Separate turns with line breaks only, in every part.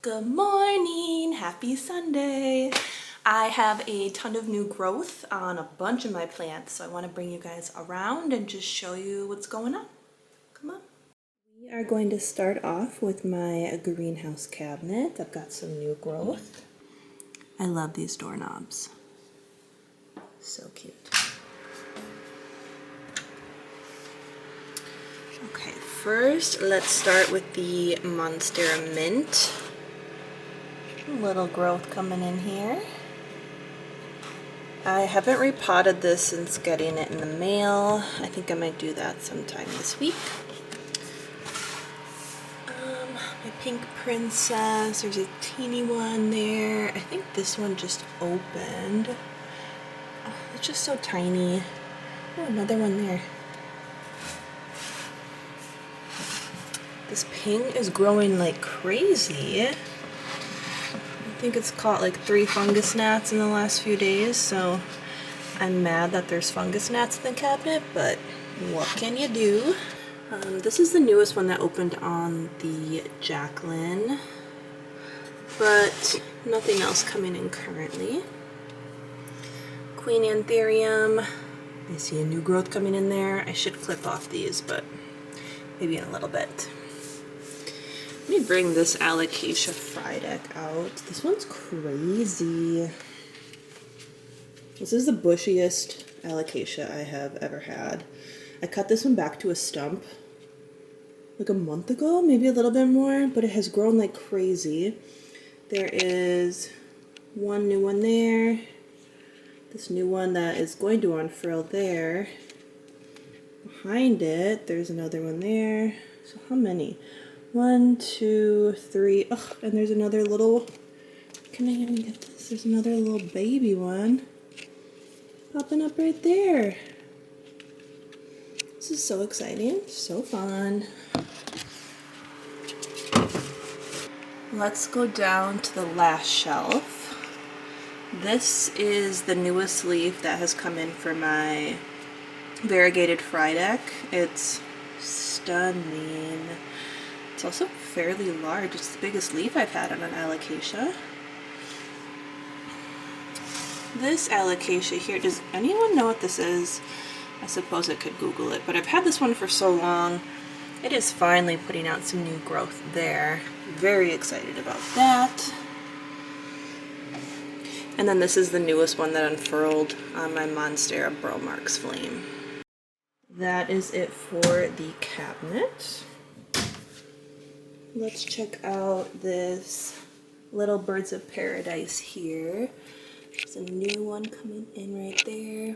Good morning, happy Sunday. I have a ton of new growth on a bunch of my plants, so I want to bring you guys around and just show you what's going on. Come on. We are going to start off with my greenhouse cabinet. I've got some new growth. I love these doorknobs. So cute. Okay, first let's start with the Monstera Mint. A little growth coming in here. I haven't repotted this since getting it in the mail. I think I might do that sometime this week. My pink princess, there's a teeny one there. I think this one just opened. Oh, it's just so tiny. Oh, another one there. This pink is growing like crazy. I think it's caught like 3 fungus gnats in the last few days, so I'm mad that there's fungus gnats in the cabinet, but what can you do? This is the newest one that opened on the Jacqueline, but nothing else coming in currently. Queen Anthurium, I see a new growth coming in there. I should clip off these, but maybe in a little bit. Let me bring this Alocasia Frydek out. This one's crazy. This is the bushiest Alocasia I have ever had. I cut this one back to a stump like a month ago, maybe a little bit more, but it has grown like crazy. There is one new one there. This new one that is going to unfurl there. Behind it, there's another one there. So how many? 1, 2, 3. Oh, and there's another little, can I even get this? There's another little baby one popping up right there. This is so exciting, so fun. Let's go down to the last shelf. This is the newest leaf that has come in for my variegated Frydek. It's stunning. It's also fairly large. It's the biggest leaf I've had on an Alocasia. This Alocasia here, does anyone know what this is? I suppose I could Google it, but I've had this one for so long. It is finally putting out some new growth there. Very excited about that. And then this is the newest one that unfurled on my Monstera Bromarx Flame. That is it for the cabinet. Let's check out this Little Birds of Paradise here. There's a new one coming in right there.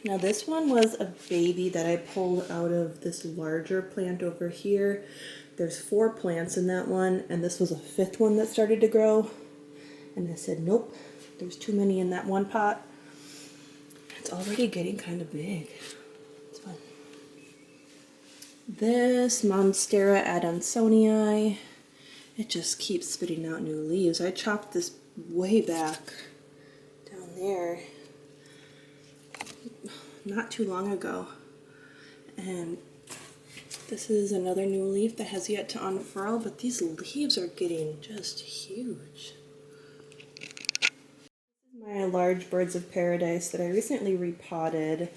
Now this one was a baby that I pulled out of this larger plant over here. There's 4 plants in that one, and this was a 5th one that started to grow. And I said, nope, there's too many in that one pot. It's already getting kind of big. It's fun. This Monstera adansonii, it just keeps spitting out new leaves. I chopped this way back down there not too long ago, and this is another new leaf that has yet to unfurl, but these leaves are getting just huge. This is my large Birds of Paradise that I recently repotted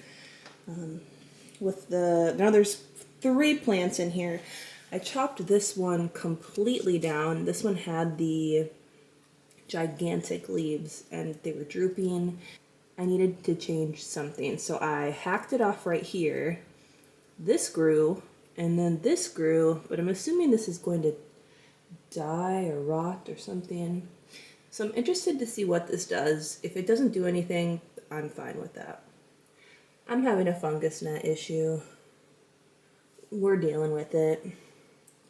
with the, now there's 3 plants in here. I chopped this one completely down. This one had the gigantic leaves and they were drooping. I needed to change something, so I hacked it off right here. This grew, and then this grew, but I'm assuming this is going to die or rot or something. So I'm interested to see what this does. If it doesn't do anything, I'm fine with that. I'm having a fungus gnat issue. We're dealing with it.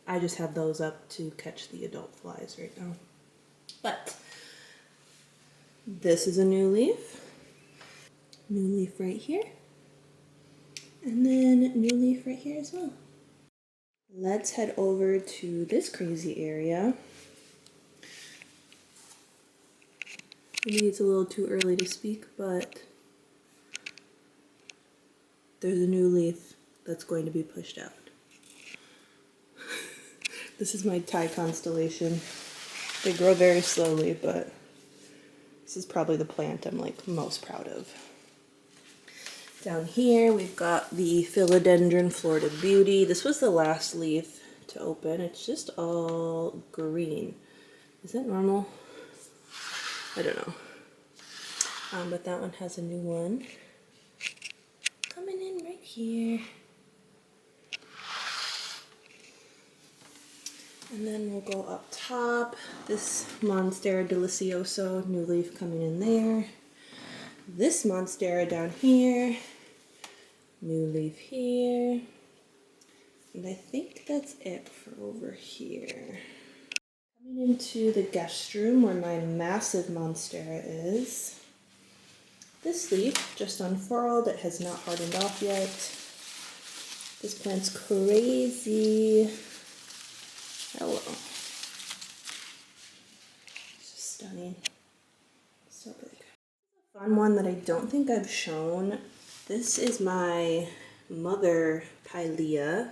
I just have those up to catch the adult flies right now. But this is a new leaf. New leaf right here. And then new leaf right here as well. Let's head over to this crazy area. Maybe it's a little too early to speak, but there's a new leaf that's going to be pushed out. This is my Thai constellation. They grow very slowly, but this is probably the plant I'm like most proud of. Down here we've got the Philodendron Florida Beauty. This was the last leaf to open. It's just all green. Is that normal? I don't know. But that one has a new one coming in right here. And then we'll go up top. This Monstera Delicioso, new leaf coming in there. This Monstera down here, new leaf here. And I think that's it for over here. Coming into the guest room where my massive Monstera is. This leaf just unfurled, it has not hardened off yet. This plant's crazy. Hello. It's just stunning. So big. A fun one that I don't think I've shown. This is my mother Pilea.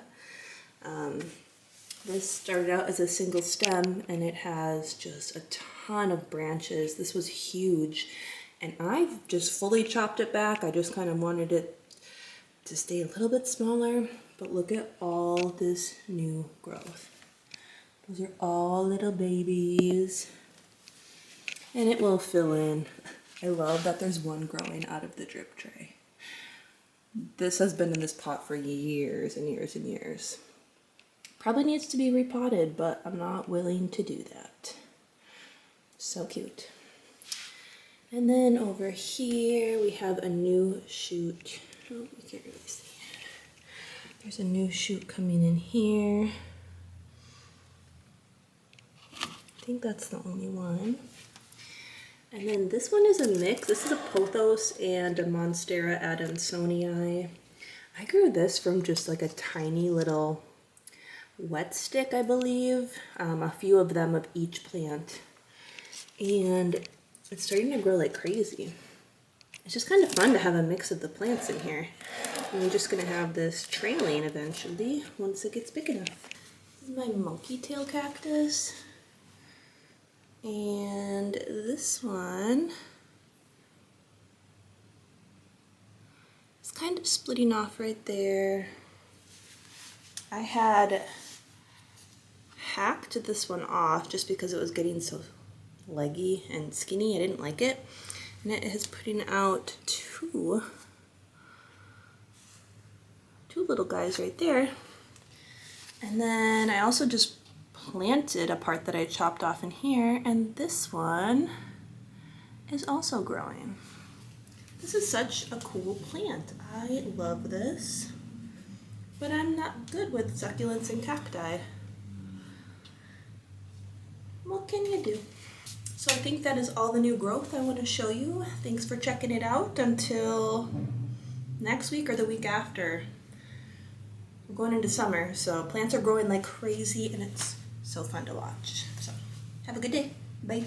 This started out as a single stem and it has just a ton of branches. This was huge. And I've just fully chopped it back. I just kind of wanted it to stay a little bit smaller, but look at all this new growth. Those are all little babies. And it will fill in. I love that there's one growing out of the drip tray. This has been in this pot for years and years and years. Probably needs to be repotted, but I'm not willing to do that. So cute. And then over here we have a new shoot. Oh, you can't really see. There's a new shoot coming in here. I think that's the only one. And then this one is a mix. This is a pothos and a Monstera adansonii. I grew this from just like a tiny little wet stick, I believe. A few of them of each plant. And it's starting to grow like crazy. It's just kind of fun to have a mix of the plants in here. And we're just gonna have this trailing eventually once it gets big enough. This is my monkey tail cactus. And this one is kind of splitting off right there. I had hacked this one off just because it was getting so leggy and skinny. I didn't like it. And it is putting out two little guys right there. And then I also just planted a part that I chopped off in here, and this one is also growing. This is such a cool plant. I love this, but I'm not good with succulents and cacti. What can you do? So I think that is all the new growth I want to show you. Thanks for checking it out. Until next week or the week after. We're going into summer, so plants are growing like crazy and it's so fun to watch. So have a good day. Bye.